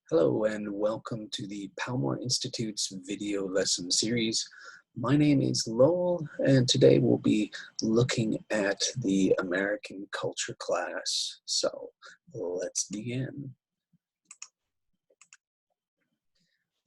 Hello and welcome to the Palmore Institute's video lesson series. My name is Lowell and today we'll be looking at the American culture class. So let's begin.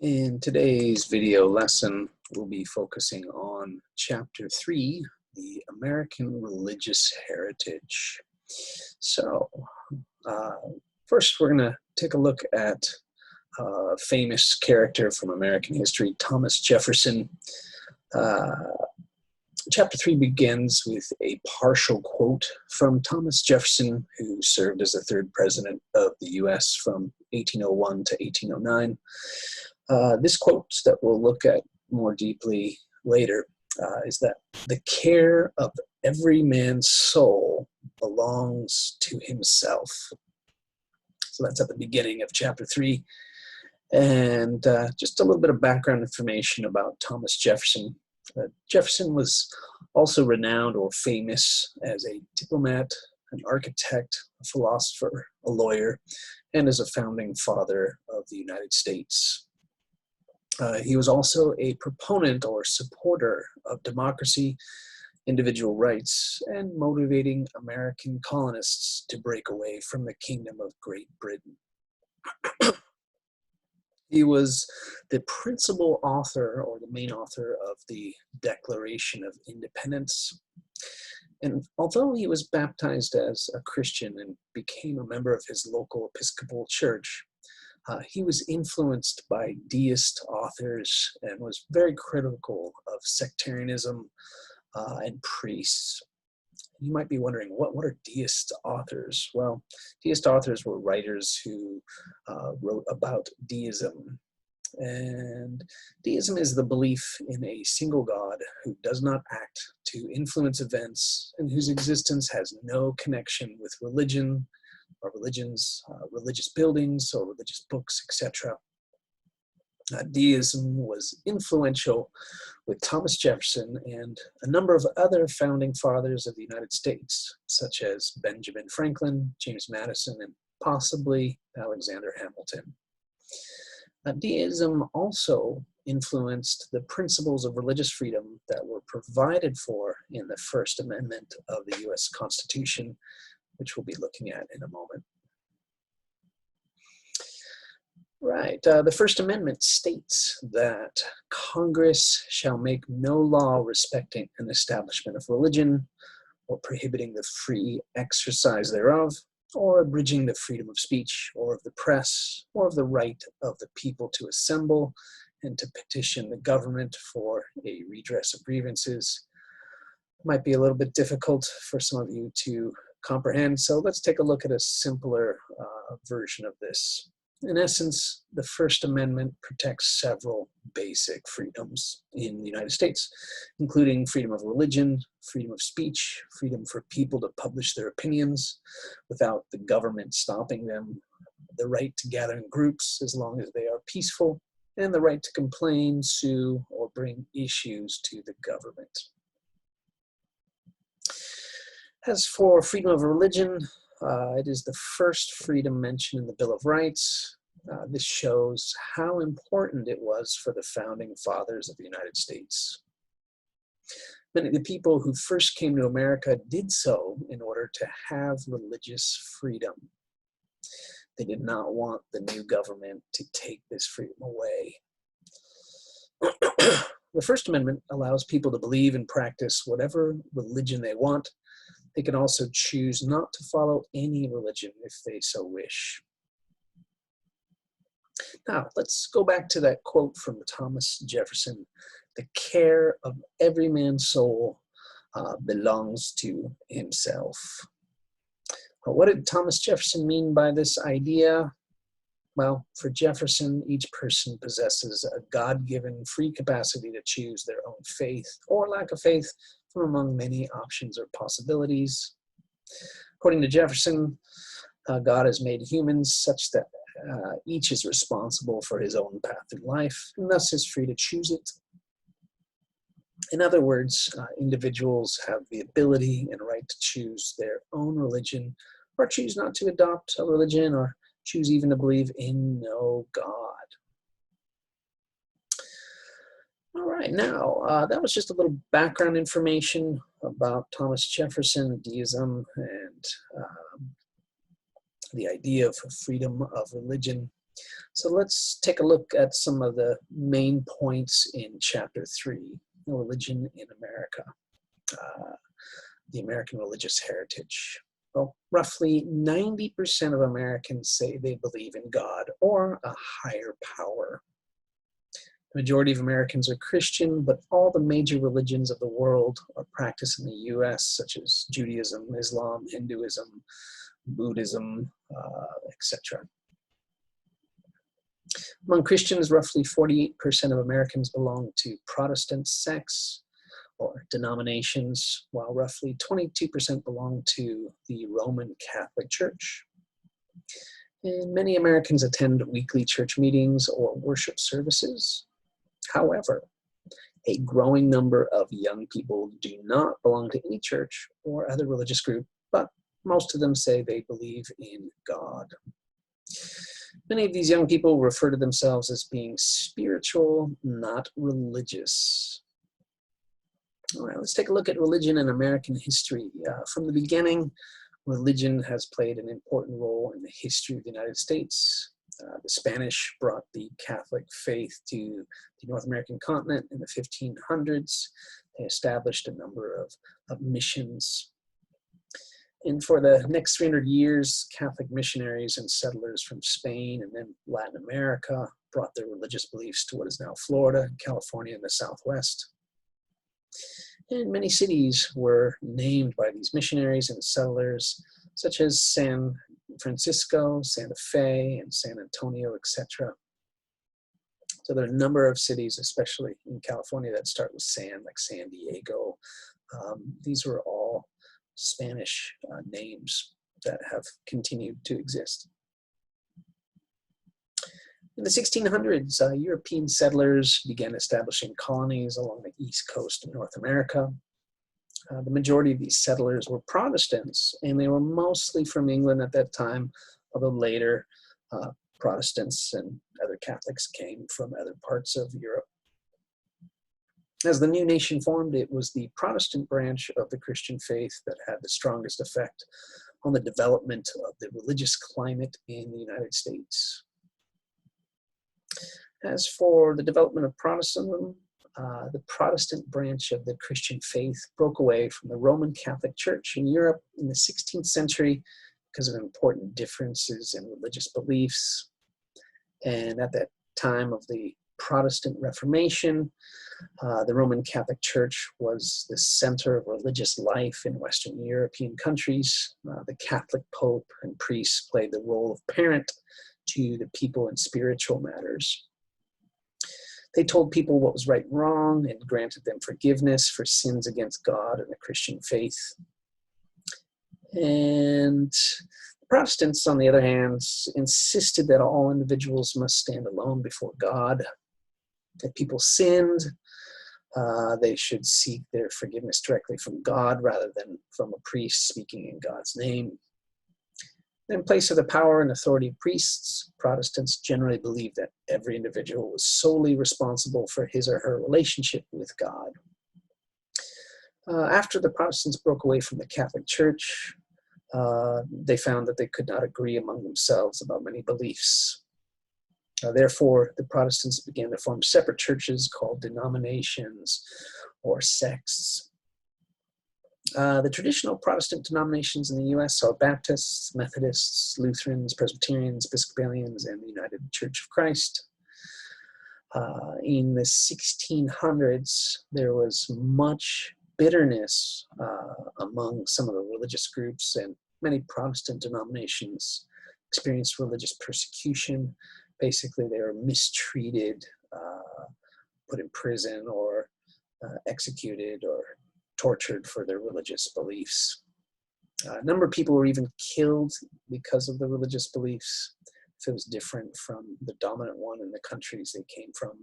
In today's video lesson, we'll be focusing on Chapter 3, the American Religious Heritage. So first we're going to take a look at famous character from American history, Thomas Jefferson. Chapter 3 begins with a partial quote from Thomas Jefferson, who served as the third president of the U.S. from 1801 to 1809. This quote that we'll look at more deeply later is that the care of every man's soul belongs to himself. So that's at the beginning of Chapter 3. And just a little bit of background information about Thomas Jefferson. Jefferson was also renowned or famous as a diplomat, an architect, a philosopher, a lawyer, and as a founding father of the United States. He was also a proponent or supporter of democracy, individual rights, and motivating American colonists to break away from the Kingdom of Great Britain. He was the principal author or the main author of the Declaration of Independence. And although he was baptized as a Christian and became a member of his local Episcopal church, he was influenced by deist authors and was very critical of sectarianism and priests. You might be wondering, what are deist authors? Well, deist authors were writers who wrote about deism. And deism is the belief in a single God who does not act to influence events and whose existence has no connection with religion or religions, religious buildings or religious books, etc. Deism was influential with Thomas Jefferson and a number of other founding fathers of the United States, such as Benjamin Franklin, James Madison, and possibly Alexander Hamilton. Deism also influenced the principles of religious freedom that were provided for in the First Amendment of the U.S. Constitution, which we'll be looking at in a moment. Right. The First Amendment states that Congress shall make no law respecting an establishment of religion or prohibiting the free exercise thereof or abridging the freedom of speech or of the press or of the right of the people to assemble and to petition the government for a redress of grievances. It might be a little bit difficult for some of you to comprehend, so let's take a look at a simpler version of this. In essence, the First Amendment protects several basic freedoms in the United States, including freedom of religion, freedom of speech, freedom for people to publish their opinions without the government stopping them, the right to gather in groups as long as they are peaceful, and the right to complain, sue, or bring issues to the government. As for freedom of religion, it is the first freedom mentioned in the Bill of Rights. This shows how important it was for the founding fathers of the United States. Many of the people who first came to America did so in order to have religious freedom. They did not want the new government to take this freedom away. The First Amendment allows people to believe and practice whatever religion they want. They can also choose not to follow any religion if they so wish. Now, let's go back to that quote from Thomas Jefferson. The care of every man's soul belongs to himself. What did Thomas Jefferson mean by this idea? Well, for Jefferson, each person possesses a God-given free capacity to choose their own faith or lack of faith from among many options or possibilities. According to Jefferson, God has made humans such that each is responsible for his own path in life and thus is free to choose it. In other words, individuals have the ability and right to choose their own religion or choose not to adopt a religion or choose even to believe in no God. All right, now that was just a little background information about Thomas Jefferson, deism, and the idea of freedom of religion. So let's take a look at some of the main points in Chapter 3, Religion in America, the American religious heritage. Well, roughly 90% of Americans say they believe in God or a higher power. The majority of Americans are Christian, but all the major religions of the world are practiced in the U.S., such as Judaism, Islam, Hinduism, Buddhism, etc. Among Christians, roughly 48% of Americans belong to Protestant sects or denominations, while roughly 22% belong to the Roman Catholic Church. And many Americans attend weekly church meetings or worship services. However, a growing number of young people do not belong to any church or other religious group, but most of them say they believe in God. Many of these young people refer to themselves as being spiritual, not religious. All right, let's take a look at religion in American history. From the beginning, religion has played an important role in the history of the United States. The Spanish brought the Catholic faith to the North American continent in the 1500s. They established a number of missions. And for the next 300 years, Catholic missionaries and settlers from Spain and then Latin America brought their religious beliefs to what is now Florida, California, and the Southwest. And many cities were named by these missionaries and settlers, such as San Francisco, Santa Fe, and San Antonio, etc. So there are a number of cities, especially in California, that start with San, like San Diego. These were all Spanish names that have continued to exist. In the 1600s, European settlers began establishing colonies along the east coast of North America. The majority of these settlers were Protestants, and they were mostly from England at that time, although later Protestants and other Catholics came from other parts of Europe. As the new nation formed, it was the Protestant branch of the Christian faith that had the strongest effect on the development of the religious climate in the United States. As for the development of Protestantism, the Protestant branch of the Christian faith broke away from the Roman Catholic Church in Europe in the 16th century because of important differences in religious beliefs. And at that time of the Protestant Reformation, the Roman Catholic Church was the center of religious life in Western European countries. The Catholic Pope and priests played the role of parent to the people in spiritual matters. They told people what was right and wrong and granted them forgiveness for sins against God and the Christian faith. And Protestants, on the other hand, insisted that all individuals must stand alone before God. If people sinned, they should seek their forgiveness directly from God rather than from a priest speaking in God's name. In place of the power and authority of priests, Protestants generally believed that every individual was solely responsible for his or her relationship with God. After the Protestants broke away from the Catholic Church, they found that they could not agree among themselves about many beliefs. Therefore, the Protestants began to form separate churches called denominations or sects. The traditional Protestant denominations in the U.S. are Baptists, Methodists, Lutherans, Presbyterians, Episcopalians, and the United Church of Christ. In the 1600s, there was much bitterness among some of the religious groups, and many Protestant denominations experienced religious persecution. Basically, they were mistreated, put in prison, or executed, or tortured for their religious beliefs. A number of people were even killed because of the religious beliefs, if it was different from the dominant one in the countries they came from.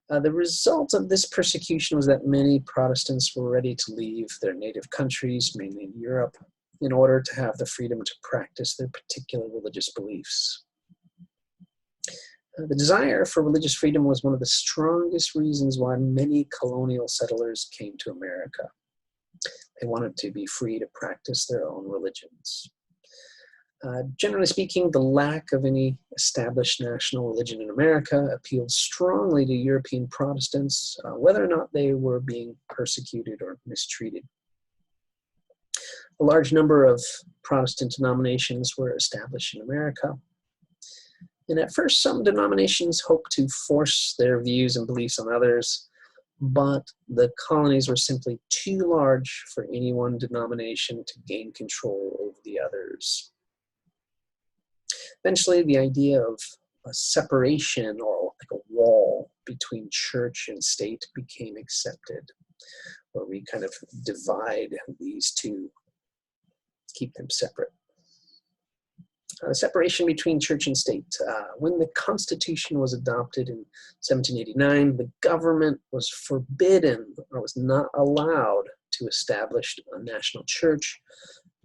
The result of this persecution was that many Protestants were ready to leave their native countries, mainly in Europe, in order to have the freedom to practice their particular religious beliefs. The desire for religious freedom was one of the strongest reasons why many colonial settlers came to America. They wanted to be free to practice their own religions. Generally speaking, the lack of any established national religion in America appealed strongly to European Protestants, whether or not they were being persecuted or mistreated. A large number of Protestant denominations were established in America. And at first, some denominations hoped to force their views and beliefs on others, but the colonies were simply too large for any one denomination to gain control over the others. Eventually, the idea of a separation or like a wall between church and state became accepted, where we kind of divide these two, keep them separate. Separation between church and state. When the Constitution was adopted in 1789, the government was forbidden or was not allowed to establish a national church.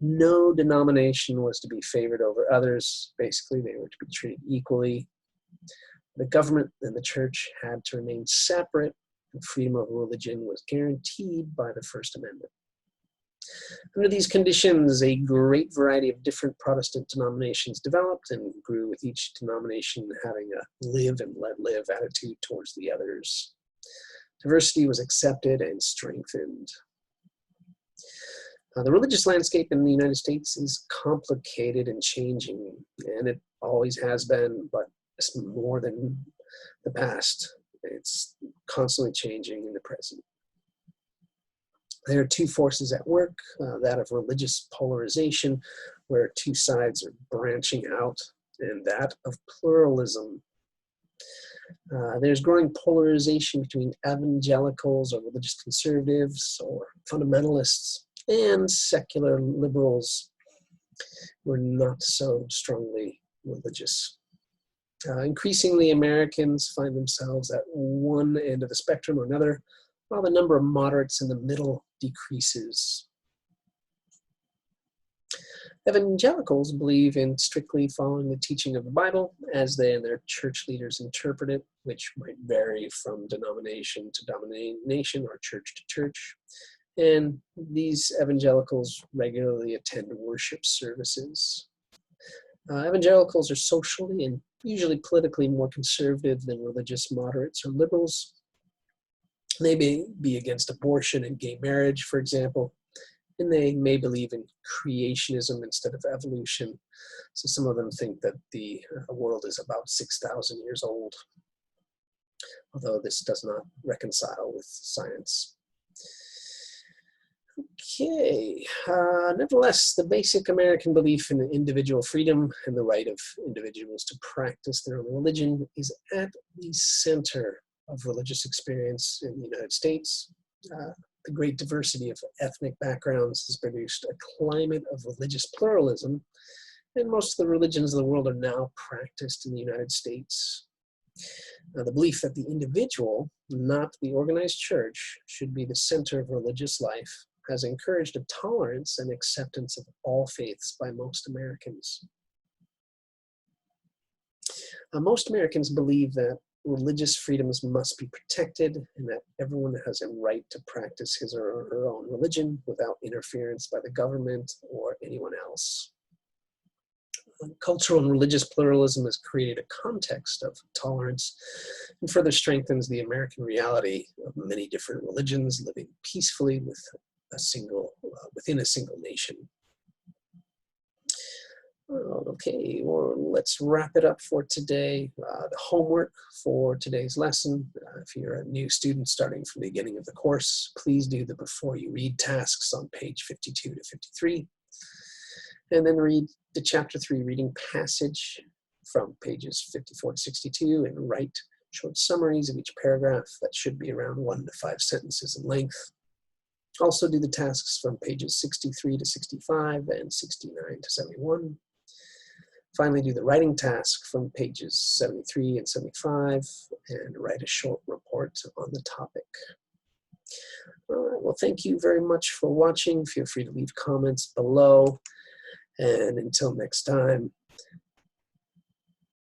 No denomination was to be favored over others. Basically, they were to be treated equally. The government and the church had to remain separate, and freedom of religion was guaranteed by the First Amendment. Under these conditions, a great variety of different Protestant denominations developed and grew, with each denomination having a live and let live attitude towards the others. Diversity was accepted and strengthened. The religious landscape in the United States is complicated and changing, and it always has been, but it's more than the past. It's constantly changing in the present. There are two forces at work, that of religious polarization, where two sides are branching out, and that of pluralism. There's growing polarization between evangelicals or religious conservatives or fundamentalists and secular liberals who are not so strongly religious. Increasingly, Americans find themselves at one end of the spectrum or another, while the number of moderates in the middle decreases. Evangelicals believe in strictly following the teaching of the Bible as they and their church leaders interpret it, which might vary from denomination to denomination or church to church. And these evangelicals regularly attend worship services. Evangelicals are socially and usually politically more conservative than religious moderates or liberals. They may be against abortion and gay marriage, for example, and they may believe in creationism instead of evolution. So some of them think that the world is about 6,000 years old, although this does not reconcile with science. Okay, nevertheless, the basic American belief in individual freedom and the right of individuals to practice their own religion is at the center of religious experience in the United States. The great diversity of ethnic backgrounds has produced a climate of religious pluralism, and most of the religions of the world are now practiced in the United States. The belief that the individual, not the organized church, should be the center of religious life has encouraged a tolerance and acceptance of all faiths by most Americans. Most Americans believe that religious freedoms must be protected and that everyone has a right to practice his or her own religion without interference by the government or anyone else. Cultural and religious pluralism has created a context of tolerance and further strengthens the American reality of many different religions living peacefully within a single nation. Okay, well, let's wrap it up for today. The homework for today's lesson, if you're a new student starting from the beginning of the course, please do the before you read tasks on page 52 to 53, and then read the chapter 3 reading passage from pages 54 to 62 and write short summaries of each paragraph that should be around 1 to 5 sentences in length. Also do the tasks from pages 63 to 65 and 69 to 71. Finally, do the writing task from pages 73 and 75 and write a short report on the topic. All right, well, thank you very much for watching. Feel free to leave comments below. And until next time,